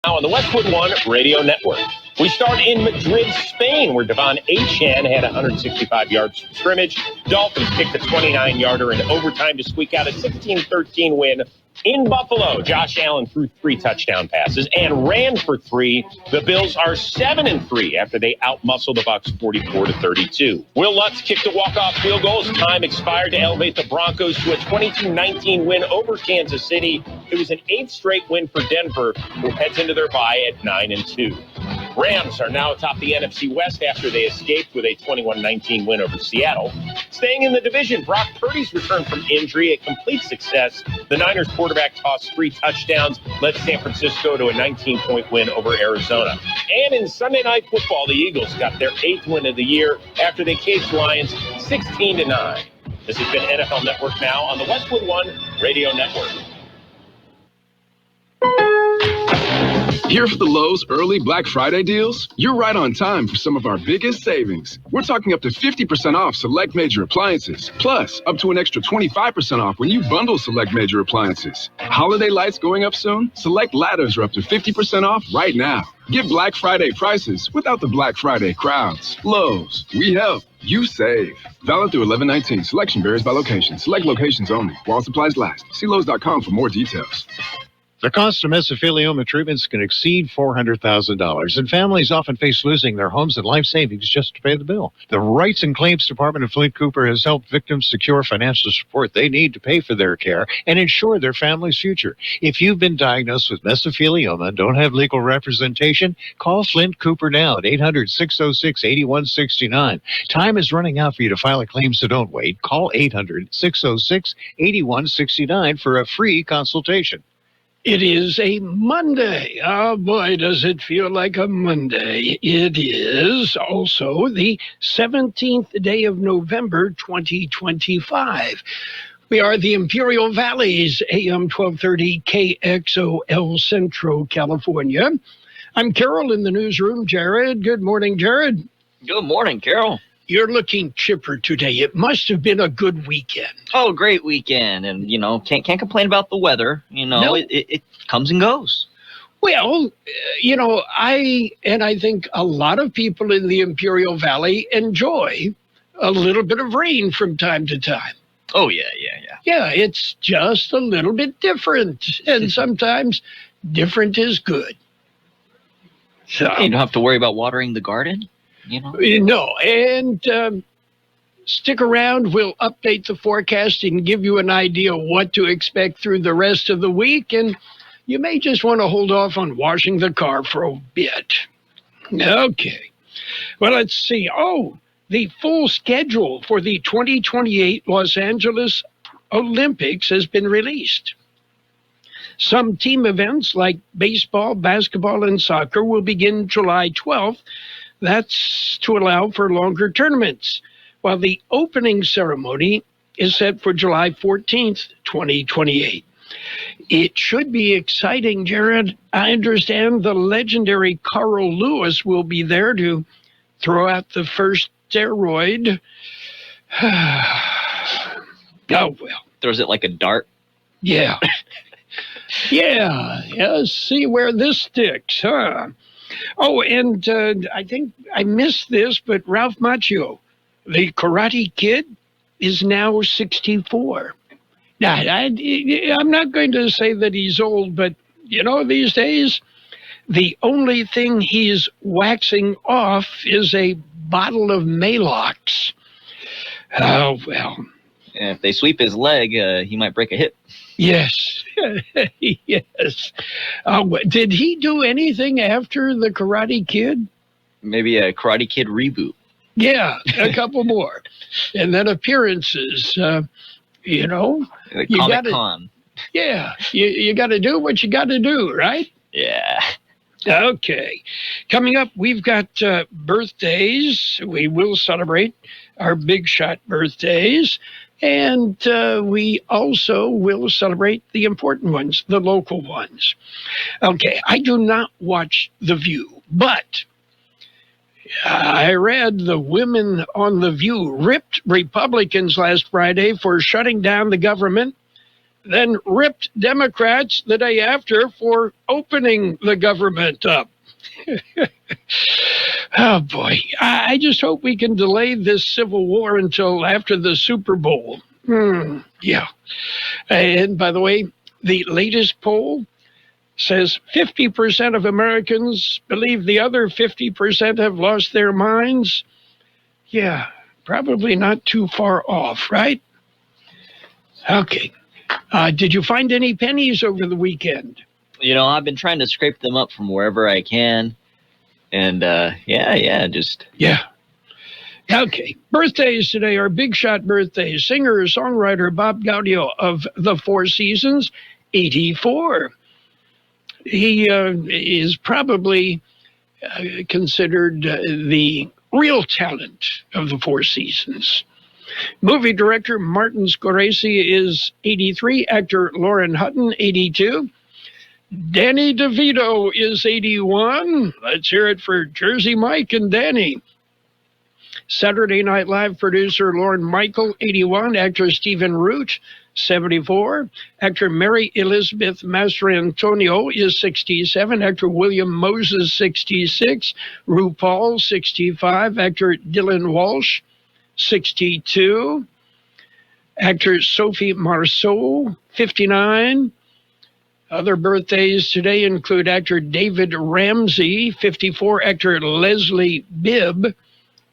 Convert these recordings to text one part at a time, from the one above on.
Now on the Westwood One Radio Network. We start in Madrid, Spain, where Devon Achan had 165 yards from scrimmage. Dolphins kicked a 29-yarder in overtime to squeak out a 16-13 win. In Buffalo, Josh Allen threw 3 touchdown passes and ran for 3. The Bills are 7-3 after they outmuscled the Bucs 44-32. Will Lutz kicked a walk-off field goal as time expired to elevate the Broncos to a 22-19 win over Kansas City. It was an 8th straight win for Denver, who heads into their bye at 9-2. Rams are now atop the NFC West after they escaped with a 21-19 win over Seattle. Staying in the division, Brock Purdy's return from injury, a complete success. The Niners quarterback tossed 3 touchdowns, led San Francisco to a 19-point win over Arizona. And in Sunday Night Football, the Eagles got their 8th win of the year after they caged Lions 16-9. This has been NFL Network Now on the Westwood One Radio Network. Here for the Lowe's early Black Friday deals? You're right on time for some of our biggest savings. We're talking up to 50% off select major appliances, plus up to an extra 25% off when you bundle select major appliances. Holiday lights going up soon? Select ladders are up to 50% off right now. Get Black Friday prices without the Black Friday crowds. Lowe's, we help, you save. Valid through 11/19. Selection varies by location. Select locations only. While supplies last. See Lowe's.com for more details. The cost of mesothelioma treatments can exceed $400,000, and families often face losing their homes and life savings just to pay the bill. The Rights and Claims Department of Flint Cooper has helped victims secure financial support they need to pay for their care and ensure their family's future. If you've been diagnosed with mesothelioma and don't have legal representation, call Flint Cooper now at 800-606-8169. Time is running out for you to file a claim, so don't wait. Call 800-606-8169 for a free consultation. It is a Monday. Oh, boy, does it feel like a Monday. It is also the 17th day of November, 2025. We are the Imperial Valley's AM 1230 KXO El Centro, California. I'm Carroll in the newsroom. Jared, good morning, Jared. Good morning, Carroll. You're looking chipper today. It must have been a good weekend. Oh, great weekend. And, can't complain about the weather. No. It comes and goes. Well, I think a lot of people in the Imperial Valley enjoy a little bit of rain from time to time. Oh, yeah. Yeah, it's just a little bit different. And sometimes different is good. So, you don't have to worry about watering the garden? No, and stick around. We'll update the forecast and give you an idea of what to expect through the rest of the week, and you may just want to hold off on washing the car for a bit. Okay. Well, let's see. Oh, the full schedule for the 2028 Los Angeles Olympics has been released. Some team events like baseball, basketball, and soccer will begin July 12th. That's to allow for longer tournaments, while the opening ceremony is set for July 14th, 2028. It should be exciting, Jared. I understand the legendary Carroll Lewis will be there to throw out the first steroid. Oh, well. Throws it like a dart? Yeah. Yeah, see where this sticks, huh? Oh, and I think I missed this, but Ralph Macchio, the Karate Kid, is now 64. Now, I'm not going to say that he's old, but, these days, the only thing he's waxing off is a bottle of Maalox. Oh, well. And if they sweep his leg, he might break a hip. Yes. Yes. Did he do anything after the Karate Kid? Maybe a Karate Kid reboot. Yeah, a couple more. And then appearances, The Comic-Con. Yeah, you got to do what you got to do, right? Yeah. Okay. Coming up, we've got birthdays. We will celebrate our big shot birthdays. And we also will celebrate the important ones, the local ones. Okay, I do not watch The View, but I read the women on The View ripped Republicans last Friday for shutting down the government then ripped Democrats the day after for opening the government up. Oh, boy. I just hope we can delay this civil war until after the Super Bowl. Yeah. And by the way, the latest poll says 50% of Americans believe the other 50% have lost their minds. Yeah, probably not too far off, right? Okay. Did you find any pennies over the weekend? You know, I've been trying to scrape them up from wherever I can. And, just... Yeah. Okay. Birthdays today are big shot birthdays. Singer-songwriter Bob Gaudio of the Four Seasons, 84. He is probably considered the real talent of the Four Seasons. Movie director Martin Scorsese is 83. Actor Lauren Hutton, 82. Danny DeVito is 81. Let's hear it for Jersey Mike and Danny. Saturday Night Live producer Lorne Michael, 81. Actor Stephen Root, 74. Actor Mary Elizabeth Mastrantonio is 67. Actor William Moses, 66. RuPaul, 65. Actor Dylan Walsh, 62. Actor Sophie Marceau, 59. Other birthdays today include actor David Ramsey, 54. Actor Leslie Bibb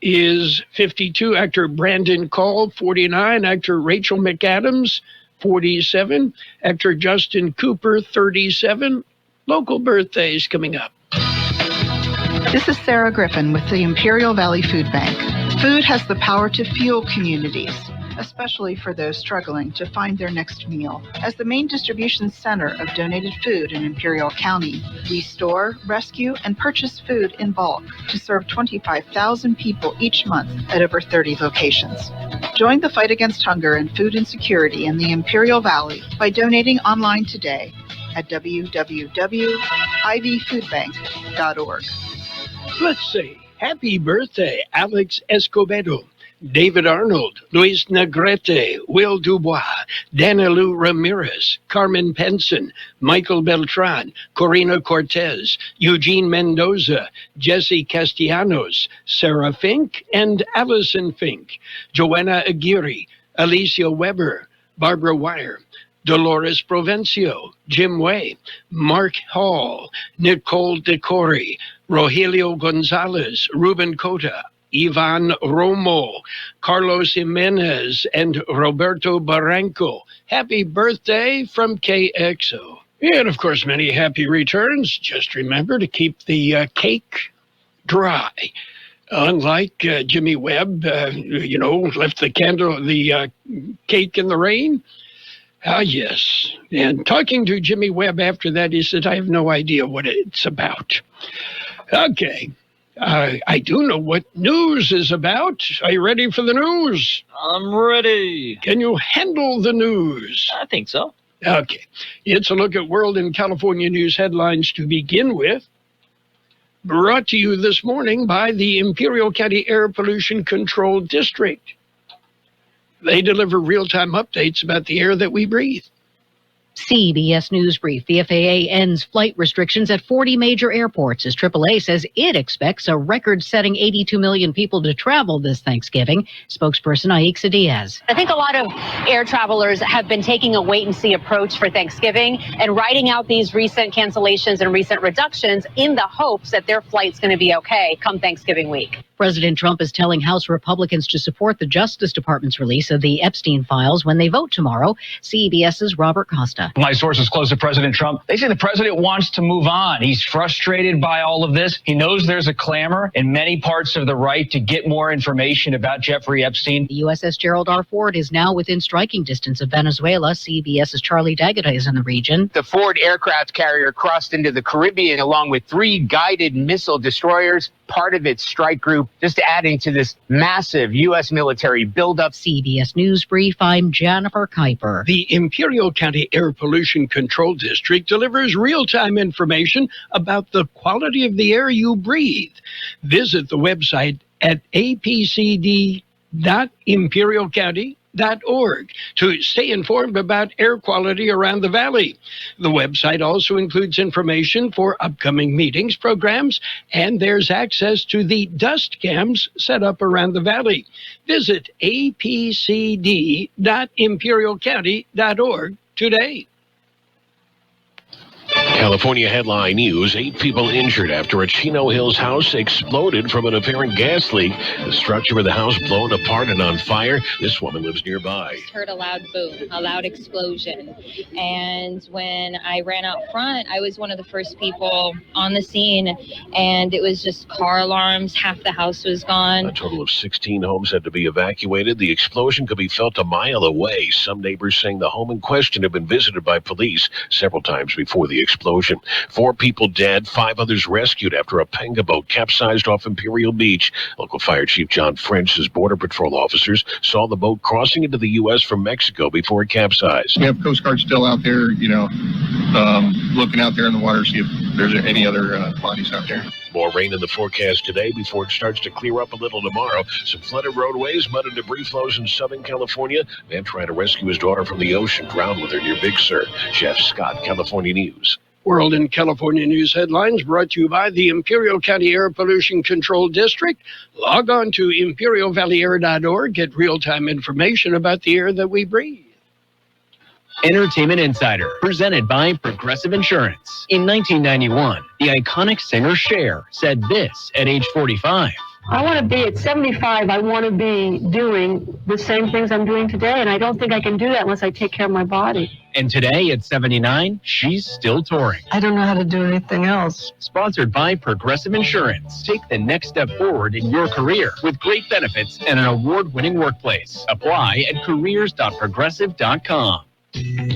is 52. Actor Brandon Call, 49. Actor Rachel McAdams, 47. Actor Justin Cooper, 37. Local birthdays coming up. This is Sarah Griffin with the Imperial Valley Food Bank. Food has the power to fuel communities, especially for those struggling to find their next meal. As the main distribution center of donated food in Imperial County, we store, rescue, and purchase food in bulk to serve 25,000 people each month at over 30 locations. Join the fight against hunger and food insecurity in the Imperial Valley by donating online today at www.ivfoodbank.org. Let's say happy birthday, Alex Escobedo, David Arnold, Luis Negrete, Will Dubois, Danielu Ramirez, Carmen Penson, Michael Beltran, Corina Cortez, Eugene Mendoza, Jesse Castellanos, Sarah Fink, and Allison Fink, Joanna Aguirre, Alicia Weber, Barbara Wire, Dolores Provencio, Jim Way, Mark Hall, Nicole DeCori, Rogelio Gonzalez, Ruben Cota, Ivan Romo, Carlos Jimenez, and Roberto Barranco. Happy birthday from KXO. And, of course, many happy returns. Just remember to keep the cake dry. Unlike Jimmy Webb, left the cake in the rain. Ah, yes. And talking to Jimmy Webb after that, he said, I have no idea what it's about. Okay. I do know what news is about. Are you ready for the news? I'm ready. Can you handle the news? I think so. Okay. It's a look at world and California news headlines to begin with. Brought to you this morning by the Imperial County Air Pollution Control District. They deliver real-time updates about the air that we breathe. CBS News Brief. The FAA ends flight restrictions at 40 major airports as AAA says it expects a record-setting 82 million people to travel this Thanksgiving. Spokesperson Aixa Diaz. I think a lot of air travelers have been taking a wait-and-see approach for Thanksgiving and writing out these recent cancellations and recent reductions in the hopes that their flight's going to be okay come Thanksgiving week. President Trump is telling House Republicans to support the Justice Department's release of the Epstein files when they vote tomorrow. CBS's Robert Costa. My sources close to President Trump, they say the president wants to move on. He's frustrated by all of this. He knows there's a clamor in many parts of the right to get more information about Jeffrey Epstein. The USS Gerald R. Ford is now within striking distance of Venezuela. CBS's Charlie D'Agata is in the region. The Ford aircraft carrier crossed into the Caribbean along with 3 guided missile destroyers, part of its strike group, just adding to this massive U.S. military buildup. CBS News Brief, I'm Jennifer Kuiper. The Imperial County Air Pollution Control District delivers real-time information about the quality of the air you breathe. Visit the website at apcd.imperialcounty.gov. imperialvalley.org to stay informed about air quality around the valley. The website also includes information for upcoming meetings, programs, and there's access to the dust cams set up around the valley. Visit apcd.imperialcounty.org today. California headline news, 8 people injured after a Chino Hills house exploded from an apparent gas leak. The structure of the house blown apart and on fire. This woman lives nearby. I heard a loud boom, a loud explosion. And when I ran out front, I was one of the first people on the scene. And it was just car alarms. Half the house was gone. A total of 16 homes had to be evacuated. The explosion could be felt a mile away. Some neighbors saying the home in question had been visited by police several times before the explosion. 4 people dead, 5 others rescued after a panga boat capsized off Imperial Beach. Local Fire Chief John French says Border Patrol officers saw the boat crossing into the U.S. from Mexico before it capsized. We have Coast Guard still out there, looking out there in the water, see if there's any other bodies out there. More rain in the forecast today before it starts to clear up a little tomorrow. Some flooded roadways, mud and debris flows in Southern California. Man trying to rescue his daughter from the ocean, drowned with her near Big Sur. Jeff Scott, California News. World in California News headlines brought to you by the Imperial County Air Pollution Control District. Log on to imperialvalleyair.org. Get real-time information about the air that we breathe. Entertainment Insider, presented by Progressive Insurance. In 1991, the iconic singer Cher said this at age 45. I want to be at 75. I want to be doing the same things I'm doing today, and I don't think I can do that unless I take care of my body. And today at 79, she's still touring. I don't know how to do anything else. Sponsored by Progressive Insurance. Take the next step forward in your career with great benefits and an award-winning workplace. Apply at careers.progressive.com.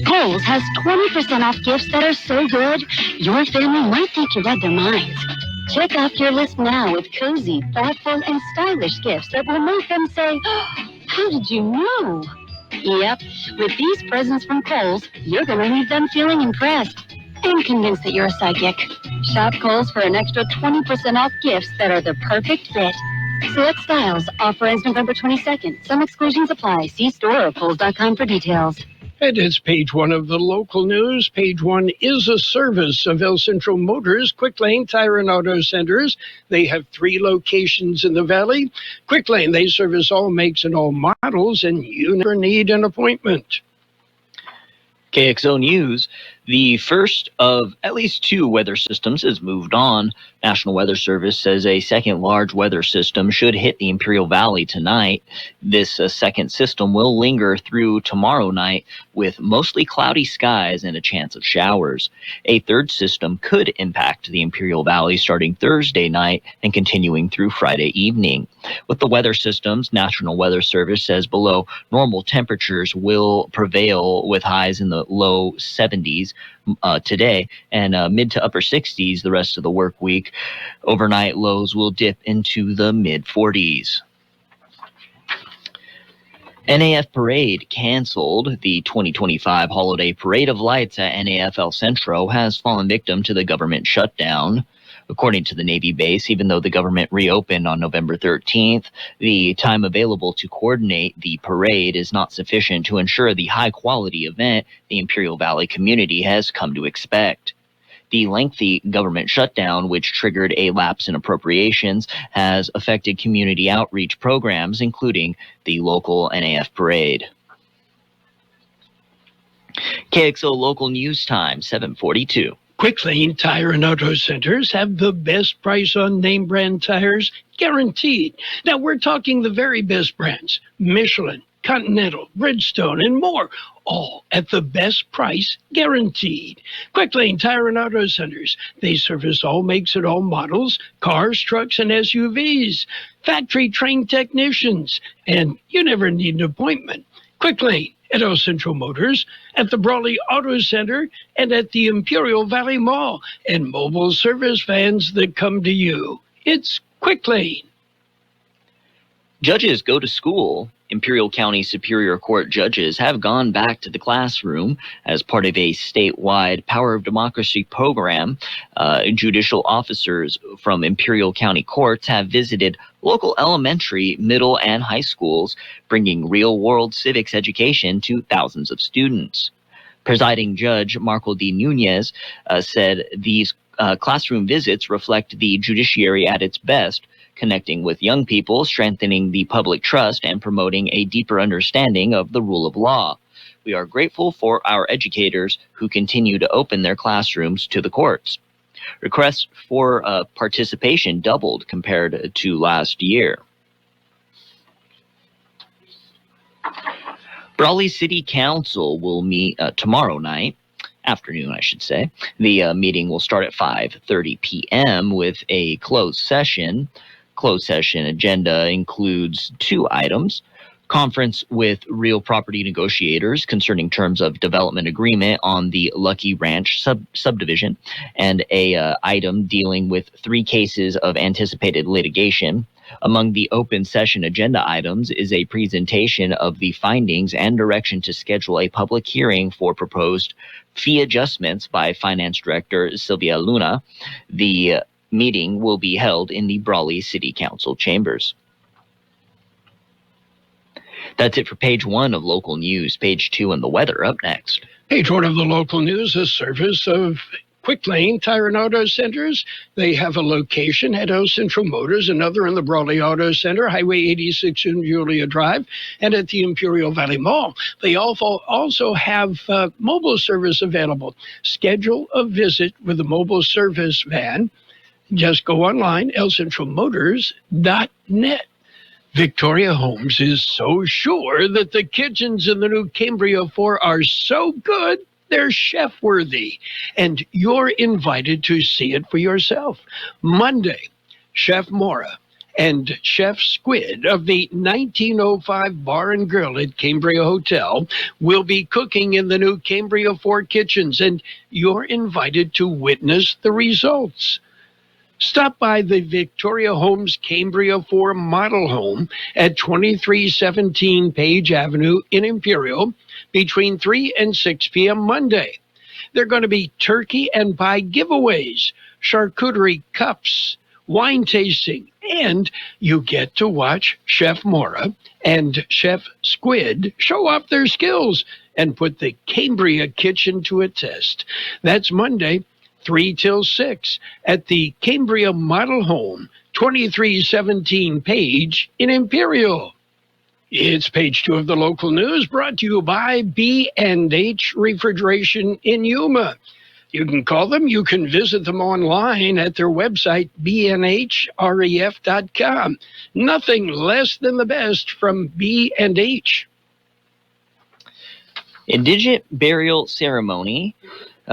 Kohl's has 20% off gifts that are so good, your family might think you read their minds. Check off your list now with cozy, thoughtful, and stylish gifts that will make them say, oh, how did you know? Yep, with these presents from Kohl's, you're going to leave them feeling impressed and convinced that you're a psychic. Shop Kohl's for an extra 20% off gifts that are the perfect fit. Select styles. Offer ends November 22nd. Some exclusions apply. See store or Kohls.com for details. And it's page 1 of the local news. Page 1 is a service of El Centro Motors, Quick Lane Tire and Auto Centers. They have 3 locations in the valley. Quick Lane, they service all makes and all models, and you never need an appointment. KXO News, the first of at least 2 weather systems has moved on. National Weather Service says a second large weather system should hit the Imperial Valley tonight. This second system will linger through tomorrow night with mostly cloudy skies and a chance of showers. A third system could impact the Imperial Valley starting Thursday night and continuing through Friday evening. With the weather systems, National Weather Service says below normal temperatures will prevail with highs in the low 70s today and mid to upper 60s the rest of the work week. Overnight lows will dip into the mid 40s. NAF Parade canceled. The 2025 Holiday Parade of Lights at NAF El Centro has fallen victim to the government shutdown. According to the Navy base, even though the government reopened on November 13th, the time available to coordinate the parade is not sufficient to ensure the high-quality event the Imperial Valley community has come to expect. The lengthy government shutdown, which triggered a lapse in appropriations, has affected community outreach programs, including the local NAF parade. KXO Local News Time, 7:42. Quick Lane Tire and Auto Centers have the best price on name brand tires, guaranteed. Now, we're talking the very best brands, Michelin, Continental, Bridgestone, and more, all at the best price, guaranteed. Quick Lane Tire and Auto Centers, they service all makes and all models, cars, trucks, and SUVs, factory-trained technicians, and you never need an appointment. Quick Lane at El Centro Motors, at the Brawley Auto Center, and at the Imperial Valley Mall, and mobile service vans that come to you. It's Quick Lane. Judges go to school. Imperial County Superior Court judges have gone back to the classroom as part of a statewide Power of Democracy program. Judicial officers from Imperial County courts have visited local elementary, middle, and high schools, bringing real-world civics education to thousands of students. Presiding Judge Marco D. Nunez said these classroom visits reflect the judiciary at its best, connecting with young people, strengthening the public trust, and promoting a deeper understanding of the rule of law. We are grateful for our educators who continue to open their classrooms to the courts. Requests for participation doubled compared to last year. Brawley City Council will meet tomorrow night, afternoon I should say. The meeting will start at 5:30 p.m. with a closed session. Closed session agenda includes 2 items. Conference with real property negotiators concerning terms of development agreement on the Lucky Ranch subdivision, and a item dealing with 3 cases of anticipated litigation. Among the open session agenda items is a presentation of the findings and direction to schedule a public hearing for proposed fee adjustments by Finance Director Sylvia Luna. The meeting will be held in the Brawley City Council chambers. That's it for page 1 of local news. Page 2 and the weather up next. Page 1 of the local news, a service of Quick Lane Tire and Auto Centers. They have a location at Centro Motors, another in the Brawley Auto Center, Highway 86 in Julia Drive, and at the Imperial Valley Mall. They also have mobile service available. Schedule a visit with a mobile service van. Just go online, elcentromotors.net. Victoria Homes is so sure that the kitchens in the new Cambria 4 are so good, they're chef-worthy. And you're invited to see it for yourself. Monday, Chef Mora and Chef Squid of the 1905 Bar and Grill at Cambria Hotel will be cooking in the new Cambria 4 kitchens, and you're invited to witness the results. Stop by the Victoria Homes Cambria 4 model home at 2317 Page Avenue in Imperial between 3 and 6 p.m. Monday. There are going to be turkey and pie giveaways, charcuterie cups, wine tasting, and you get to watch Chef Mora and Chef Squid show off their skills and put the Cambria kitchen to a test. That's Monday, 3 till 6 at the Cambria Model Home, 2317 Page in Imperial. It's page 2 of the local news, brought to you by B&H Refrigeration in Yuma. You can call them. You can visit them online at their website, bnhref.com. Nothing less than the best from B&H. Indigent burial ceremony.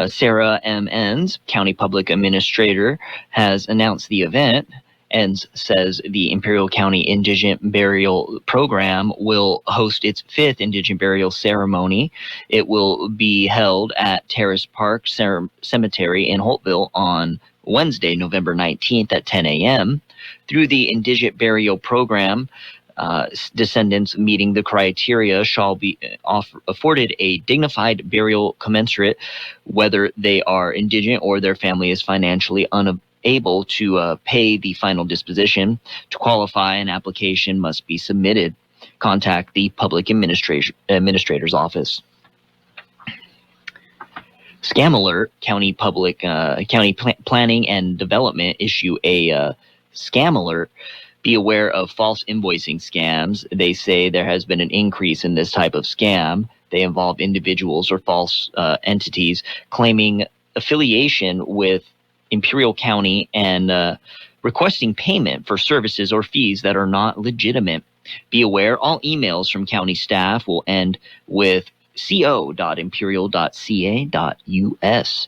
Sarah M. Enns, County Public Administrator, has announced the event. Enns says the Imperial County Indigent Burial Program will host its 5th Indigent Burial Ceremony. It will be held at Terrace Park Cemetery in Holtville on Wednesday, November 19th at 10 a.m. Through the Indigent Burial Program, descendants meeting the criteria shall be afforded a dignified burial commensurate, whether they are indigent or their family is financially unable to pay the final disposition. To qualify, an application must be submitted. Contact the Public Administrator's Office. Scam Alert, County Planning and Development issue a scam alert. Be aware of false invoicing scams. They say there has been an increase in this type of scam. They involve individuals or false entities claiming affiliation with Imperial County and requesting payment for services or fees that are not legitimate. Be aware, all emails from county staff will end with co.imperial.ca.us.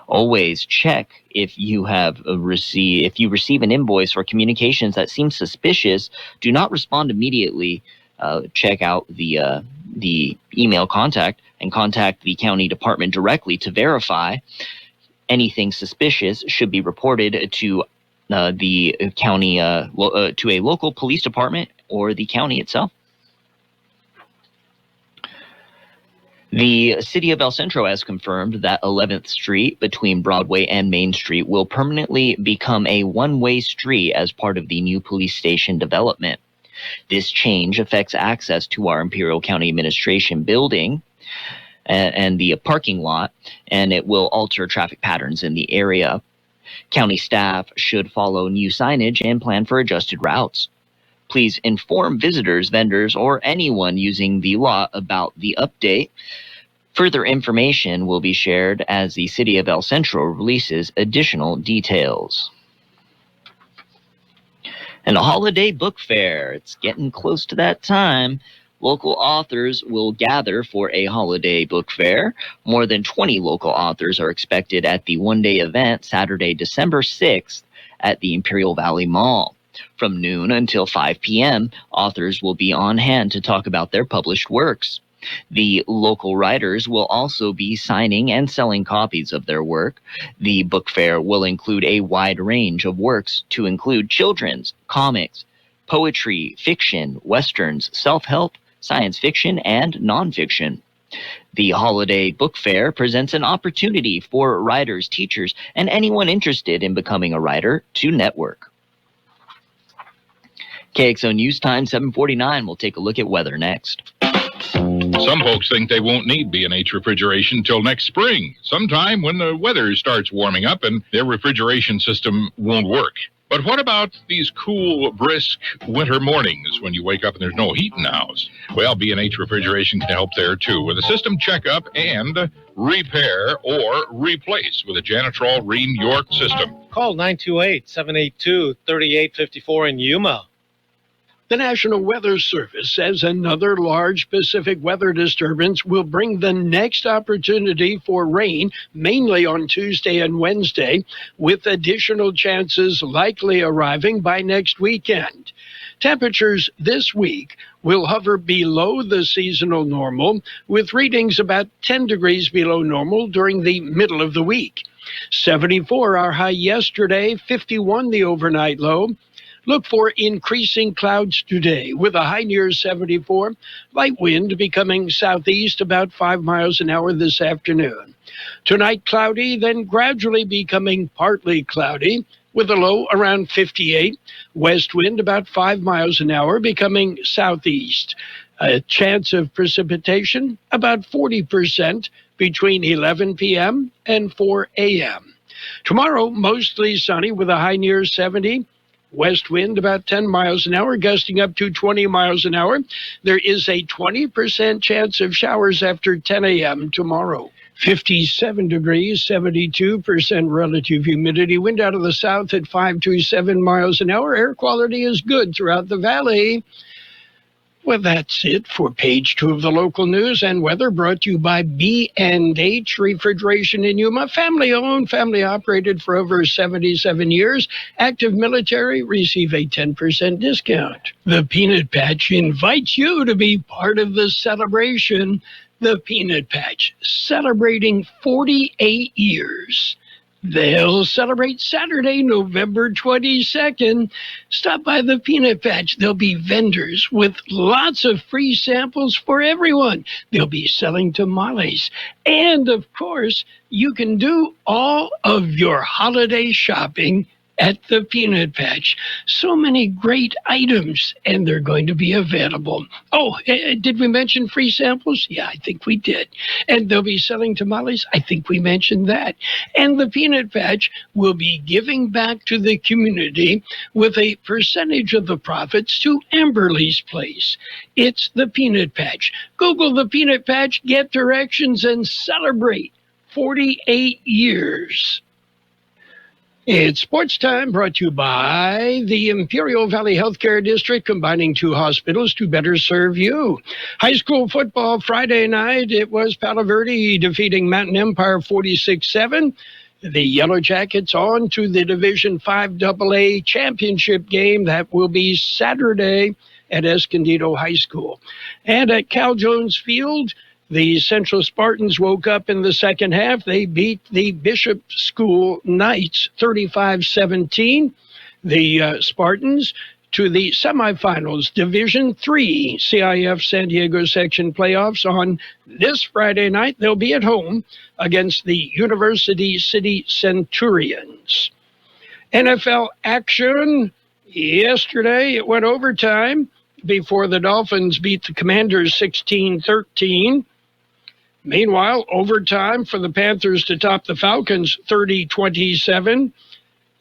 Always check if you receive an invoice or communications that seem suspicious. Do not respond immediately. Check out the email contact and contact the county department directly to verify. Anything suspicious should be reported to the county, to a local police department or the county itself. The city of El Centro has confirmed that 11th Street between Broadway and Main Street will permanently become a one-way street as part of the new police station development. This change affects access to our Imperial County Administration building and the parking lot, and it will alter traffic patterns in the area. County staff should follow new signage and plan for adjusted routes. Please inform visitors, vendors, or anyone using the lot about the update. Further information will be shared as the City of El Centro releases additional details. And a holiday book fair. It's getting close to that time. Local authors will gather for a holiday book fair. More than 20 local authors are expected at the one-day event Saturday, December 6th at the Imperial Valley Mall. From noon until 5 p.m., authors will be on hand to talk about their published works. The local writers will also be signing and selling copies of their work. The book fair will include a wide range of works to include children's, comics, poetry, fiction, westerns, self-help, science fiction, and nonfiction. The holiday book fair presents an opportunity for writers, teachers, and anyone interested in becoming a writer to network. KXO News Time 7:49. We'll take a look at weather next. Some folks think they won't need B&H refrigeration till next spring, sometime when the weather starts warming up and their refrigeration system won't work. But what about these cool, brisk winter mornings when you wake up and there's no heat in the house? Well, B&H refrigeration can help there too with a system checkup and repair or replace with a Janitrol Ream York system. Call 928-782-3854 in Yuma. The National Weather Service says another large Pacific weather disturbance will bring the next opportunity for rain, mainly on Tuesday and Wednesday, with additional chances likely arriving by next weekend. Temperatures this week will hover below the seasonal normal, with readings about 10 degrees below normal during the middle of the week. 74 our high yesterday, 51 the overnight low. Look for increasing clouds today with a high near 74, light wind becoming southeast about 5 miles an hour this afternoon. Tonight cloudy, then gradually becoming partly cloudy with a low around 58, west wind about 5 miles an hour becoming southeast. A chance of precipitation about 40% between 11 p.m. and 4 a.m. Tomorrow mostly sunny with a high near 70. West wind about 10 miles an hour, gusting up to 20 miles an hour. There is a 20% chance of showers after 10 a.m. tomorrow. 57 degrees, 72% relative humidity. Wind out of the south at 5 to 7 miles an hour. Air quality is good throughout the valley. Well, that's it for page 2 of the local news and weather, brought to you by B&H Refrigeration in Yuma. Family-owned, family-operated for over 77 years. Active military, receive a 10% discount. The Peanut Patch invites you to be part of the celebration. The Peanut Patch, celebrating 48 years. They'll celebrate Saturday, November 22nd. Stop by the Peanut Patch. There'll be vendors with lots of free samples for everyone. They'll be selling tamales. And, of course, you can do all of your holiday shopping at the Peanut Patch. So many great items, and they're going to be available. Oh, did we mention free samples? Yeah, I think we did. And they'll be selling tamales? I think we mentioned that. And the Peanut Patch will be giving back to the community with a percentage of the profits to Amberley's Place. It's the Peanut Patch. Google the Peanut Patch, get directions, and celebrate 48 years. It's sports time, brought to you by the Imperial Valley Healthcare District, combining 2 hospitals to better serve you. High school football Friday night, it was Palo Verde defeating Mountain Empire 46-7. The Yellow Jackets on to the Division 5 AA championship game. That will be Saturday at Escondido High School. And at Cal Jones Field, the Central Spartans woke up in the second half. They beat the Bishop School Knights 35-17. The Spartans to the semifinals, Division III CIF San Diego section playoffs on this Friday night. They'll be at home against the University City Centurions. NFL action. Yesterday, it went overtime before the Dolphins beat the Commanders 16-13. Meanwhile, overtime for the Panthers to top the Falcons 30-27.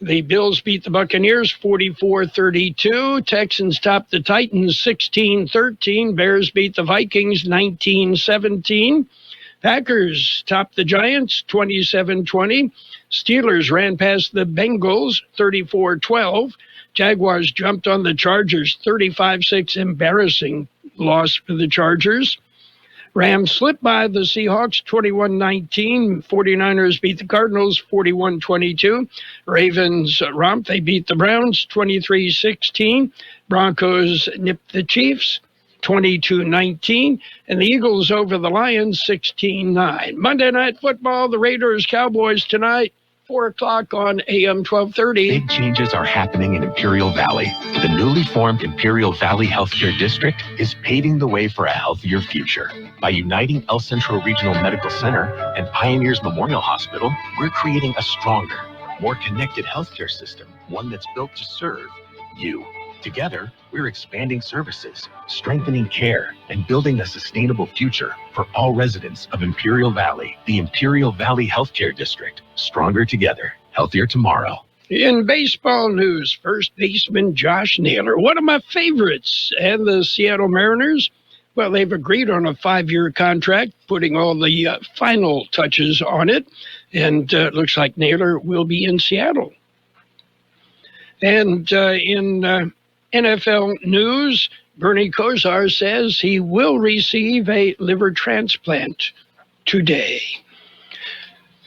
The Bills beat the Buccaneers 44-32. Texans topped the Titans 16-13. Bears beat the Vikings 19-17. Packers topped the Giants 27-20. Steelers ran past the Bengals 34-12. Jaguars jumped on the Chargers 35-6. Embarrassing loss for the Chargers. Rams slipped by the Seahawks 21-19. 49ers beat the Cardinals 41-22. Ravens romped. They beat the Browns 23-16. Broncos nipped the Chiefs 22-19. And the Eagles over the Lions 16-9. Monday Night Football, the Raiders, Cowboys tonight, 4 o'clock on AM 1230. Big changes are happening in Imperial Valley. The newly formed Imperial Valley Healthcare District is paving the way for a healthier future. By uniting El Centro Regional Medical Center and Pioneers Memorial Hospital, we're creating a stronger, more connected healthcare system, one that's built to serve you. Together, we're expanding services, strengthening care, and building a sustainable future for all residents of Imperial Valley. The Imperial Valley Healthcare District. Stronger together, healthier tomorrow. In baseball news, first baseman Josh Naylor, one of my favorites, and the Seattle Mariners, well, they've agreed on a 5-year contract, putting all the final touches on it, and it looks like Naylor will be in Seattle. And in NFL news, Bernie Kosar says he will receive a liver transplant today.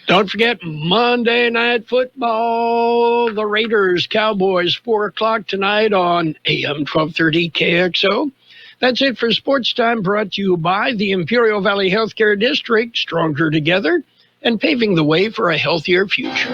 Don't forget Monday Night Football, the Raiders, Cowboys, 4 o'clock tonight on AM 1230 KXO. That's it for Sports Time, brought to you by the Imperial Valley Healthcare District, stronger together and paving the way for a healthier future.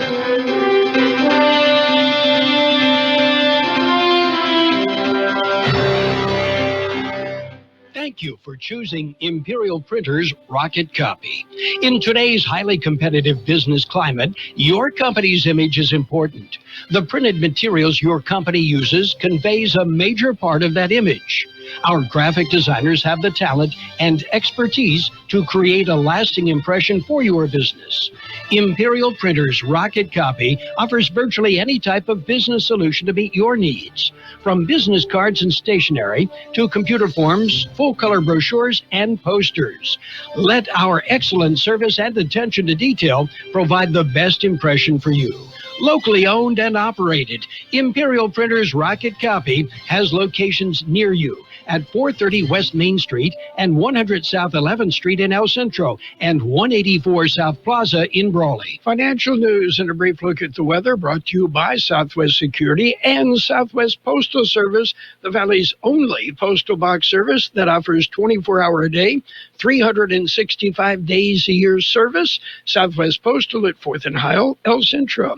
Thank you for choosing Imperial Printers Rocket Copy. In today's highly competitive business climate, your company's image is important. The printed materials your company uses conveys a major part of that image. Our graphic designers have the talent and expertise to create a lasting impression for your business. Imperial Printers Rocket Copy offers virtually any type of business solution to meet your needs, from business cards and stationery to computer forms, full-color brochures, and posters. Let our excellent service and attention to detail provide the best impression for you. Locally owned and operated, Imperial Printers Rocket Copy has locations near you at 430 West Main Street and 100 South 11th Street in El Centro and 184 South Plaza in Brawley. Financial news and a brief look at the weather brought to you by Southwest Security and Southwest Postal Service, the Valley's only postal box service that offers 24-hour a day, 365 days a year service. Southwest Postal at 4th and Heil, El Centro.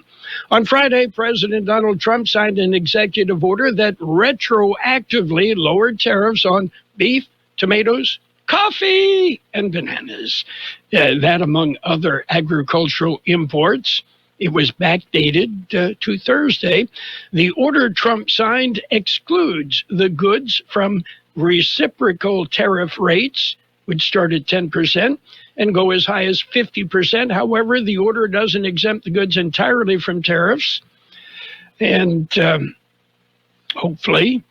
On Friday, President Donald Trump signed an executive order that retroactively lowered tariffs on beef, tomatoes, coffee, and bananas. That among other agricultural imports. It was backdated to Thursday. The order Trump signed excludes the goods from reciprocal tariff rates, which start at 10%, and go as high as 50%. However, the order doesn't exempt the goods entirely from tariffs. And hopefully,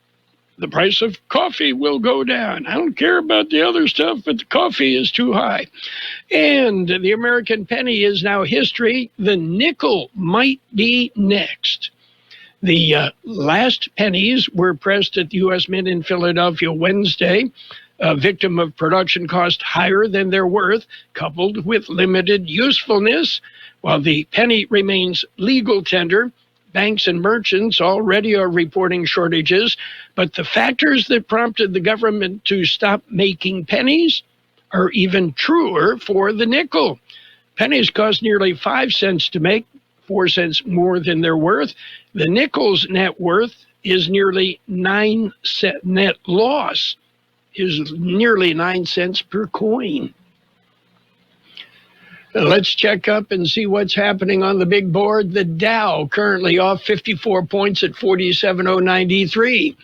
the price of coffee will go down. I don't care about the other stuff, but the coffee is too high. And the American penny is now history. The nickel might be next. The last pennies were pressed at the U.S. Mint in Philadelphia Wednesday, a victim of production cost higher than their worth, coupled with limited usefulness. While the penny remains legal tender, banks and merchants already are reporting shortages, but the factors that prompted the government to stop making pennies are even truer for the nickel. Pennies cost nearly 5 cents to make, 4 cents more than they're worth. The nickel's net worth is nearly 9 cents. Net loss is nearly 9 cents per coin. Let's check up and see what's happening on the big board. The Dow currently off 54 points at 47,093.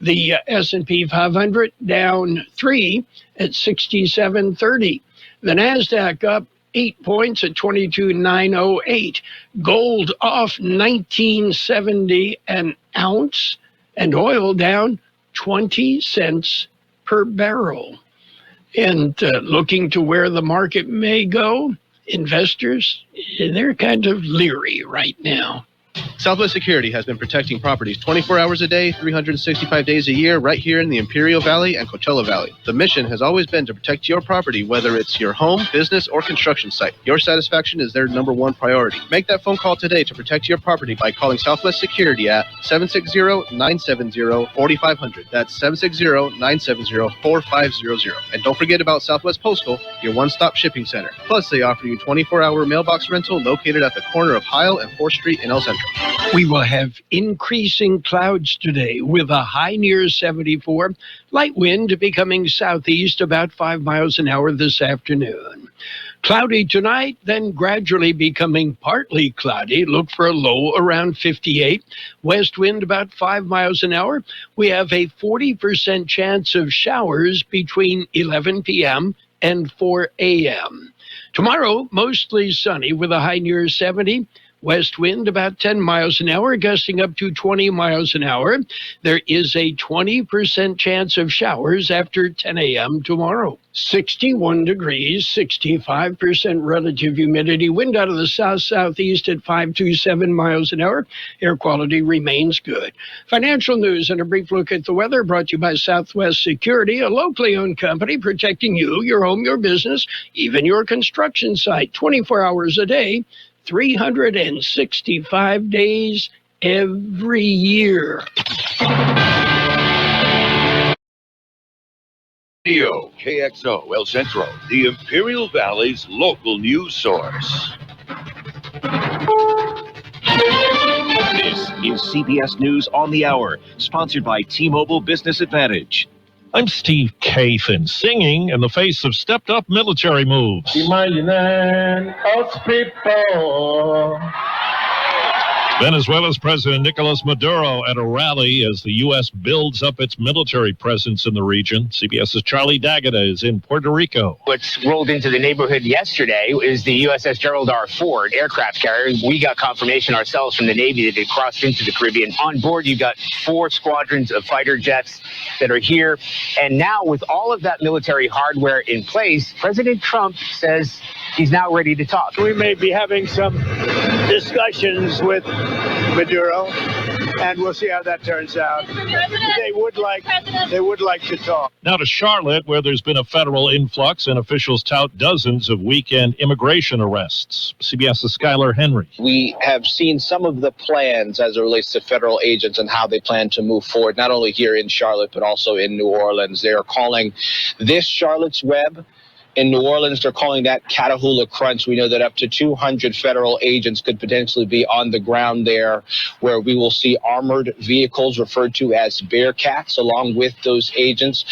The S&P 500 down 3 at 6730. The NASDAQ up 8 points at 22,908. Gold off 19.70 an ounce, and oil down 20 cents per barrel. And looking to where the market may go, investors, they're kind of leery right now. Southwest Security has been protecting properties 24 hours a day, 365 days a year, right here in the Imperial Valley and Coachella Valley. The mission has always been to protect your property, whether it's your home, business, or construction site. Your satisfaction is their #1 priority. Make that phone call today to protect your property by calling Southwest Security at 760-970-4500. That's 760-970-4500. And don't forget about Southwest Postal, your one-stop shipping center. Plus, they offer you 24-hour mailbox rental located at the corner of Heil and 4th Street in El Centro. We will have increasing clouds today with a high near 74. Light wind becoming southeast about 5 miles an hour this afternoon. Cloudy tonight, then gradually becoming partly cloudy. Look for a low around 58. West wind about 5 miles an hour. We have a 40% chance of showers between 11 p.m. and 4 a.m. Tomorrow, mostly sunny with a high near 70. West wind about 10 miles an hour, gusting up to 20 miles an hour. There is a 20% chance of showers after 10 a.m. tomorrow. 61 degrees, 65% relative humidity. Wind out of the south-southeast at 5 to 7 miles an hour. Air quality remains good. Financial news and a brief look at the weather brought to you by Southwest Security, a locally owned company protecting you, your home, your business, even your construction site, 24 hours a day. 365 days every year. KXO El Centro, the Imperial Valley's local news source. This is CBS News on the Hour, sponsored by T-Mobile Business Advantage. I'm Steve Kathan, singing in the face of stepped-up military moves. Imaginan us people. Venezuela's President Nicolas Maduro at a rally as the U.S. builds up its military presence in the region. CBS's Charlie D'Agata is in Puerto Rico. What's rolled into the neighborhood yesterday is the USS Gerald R. Ford aircraft carrier. We got confirmation ourselves from the Navy that it crossed into the Caribbean. On board, you got 4 squadrons of fighter jets that are here. And now with all of that military hardware in place, President Trump says he's now ready to talk. We may be having some discussions with Maduro, and we'll see how that turns out. They would like to talk. Now to Charlotte, where there's been a federal influx and officials tout dozens of weekend immigration arrests. CBS's Skylar Henry. We have seen some of the plans as it relates to federal agents and how they plan to move forward, not only here in Charlotte, but also in New Orleans. They are calling this Charlotte's Web. In New Orleans, they're calling that Catahoula Crunch. We know that up to 200 federal agents could potentially be on the ground there, where we will see armored vehicles referred to as Bearcats, along with those agents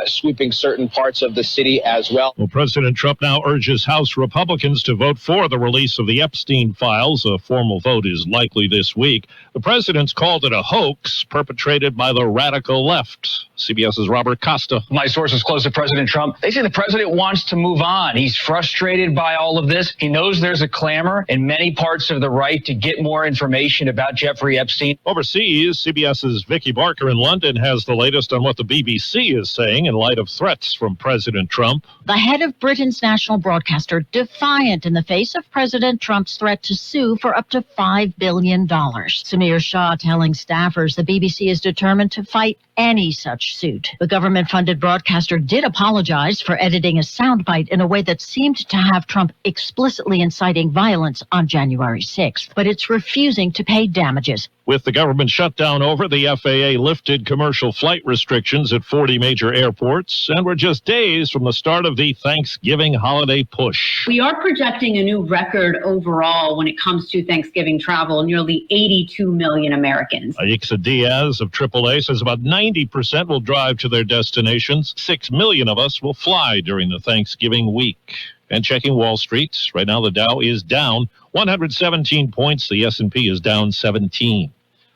sweeping certain parts of the city as well. Well, President Trump now urges House Republicans to vote for the release of the Epstein files. A formal vote is likely this week. The president's called it a hoax perpetrated by the radical left. CBS's Robert Costa. My sources close to President Trump, they say the president wants to move on. He's frustrated by all of this. He knows there's a clamor in many parts of the right to get more information about Jeffrey Epstein. Overseas, CBS's Vicky Barker in London has the latest on what the BBC is saying in light of threats from President Trump. The head of Britain's national broadcaster defiant in the face of President Trump's threat to sue for up to $5 billion. Samir Shah telling staffers the BBC is determined to fight any such suit. The government-funded broadcaster did apologize for editing a soundbite in a way that seemed to have Trump explicitly inciting violence on January 6th, but it's refusing to pay damages. With the government shutdown over, the FAA lifted commercial flight restrictions at 40 major airports, and we're just days from the start of the Thanksgiving holiday push. We are projecting a new record overall when it comes to Thanksgiving travel, nearly 82 million Americans. Aixa Diaz of AAA says about 90% will drive to their destinations. 6 million of us will fly during the Thanksgiving week. And checking Wall Street, right now the Dow is down 117 points. The S&P is down 17.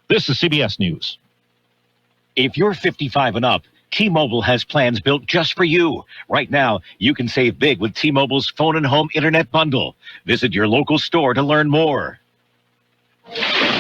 This is CBS News. If you're 55 and up, T-Mobile has plans built just for you. Right now, you can save big with T-Mobile's phone and home internet bundle. Visit your local store to learn more.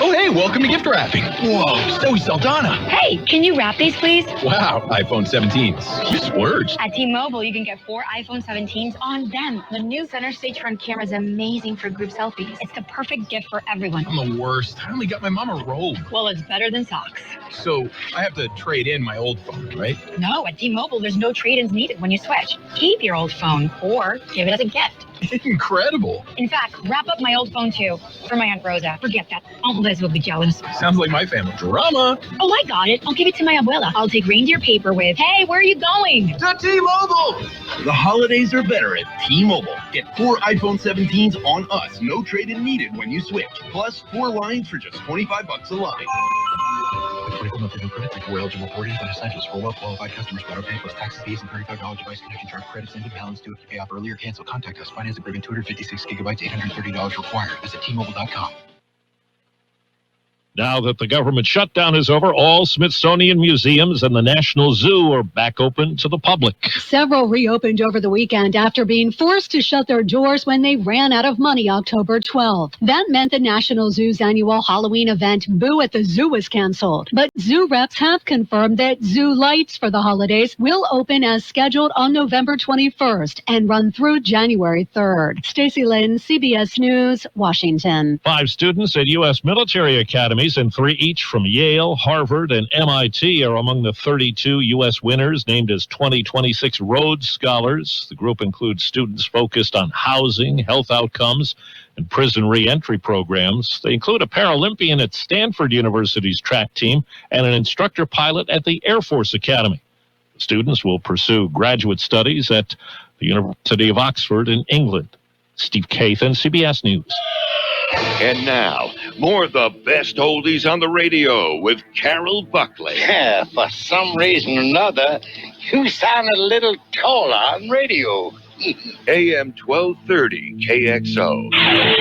Oh, hey, welcome to gift wrapping. Whoa, Zoe Saldana. Hey, can you wrap these, please? Wow, iPhone 17s. You splurged. At T-Mobile, you can get 4 iPhone 17s on them. The new center stage front camera is amazing for group selfies. It's the perfect gift for everyone. I'm the worst. I only got my mom a robe. Well, it's better than socks. So I have to trade in my old phone, right? No, at T-Mobile, there's no trade-ins needed when you switch. Keep your old phone or give it as a gift. Incredible. In fact, wrap up my old phone, too, for my Aunt Rosa. Forget that. Aunt Liz will be jealous. Sounds like my family. Drama. Oh, I got it. I'll give it to my abuela. I'll take reindeer paper with, hey, where are you going? To T-Mobile. The holidays are better at T-Mobile. Get 4 iPhone 17s on us. No trade-in needed when you switch. Plus 4 lines for just $25 a line. With 24 monthly no credit, 3 eligible 40 essentials for well-qualified customers. Auto pay plus taxes, fees, and $35 device connection charge credits and balance due if you pay off early or cancel. Contact us. Finance agreement 256 gigabytes, $830 required. Visit T-Mobile.com. Now that the government shutdown is over, all Smithsonian museums and the National Zoo are back open to the public. Several reopened over the weekend after being forced to shut their doors when they ran out of money October 12th. That meant the National Zoo's annual Halloween event, Boo at the Zoo, was canceled. But zoo reps have confirmed that Zoo Lights for the holidays will open as scheduled on November 21st and run through January 3rd. Stacey Lynn, CBS News, Washington. 5 students at U.S. military academies and 3 each from Yale, Harvard, and MIT are among the 32 U.S. winners named as 2026 Rhodes Scholars. The group includes students focused on housing, health outcomes, and prison reentry programs. They include a Paralympian at Stanford University's track team and an instructor pilot at the Air Force Academy. The students will pursue graduate studies at the University of Oxford in England. Steve Kathan, CBS News. And now, more of the best oldies on the radio with Carroll Buckley. Yeah, for some reason or another, you sound a little taller on radio. AM 1230 KXO.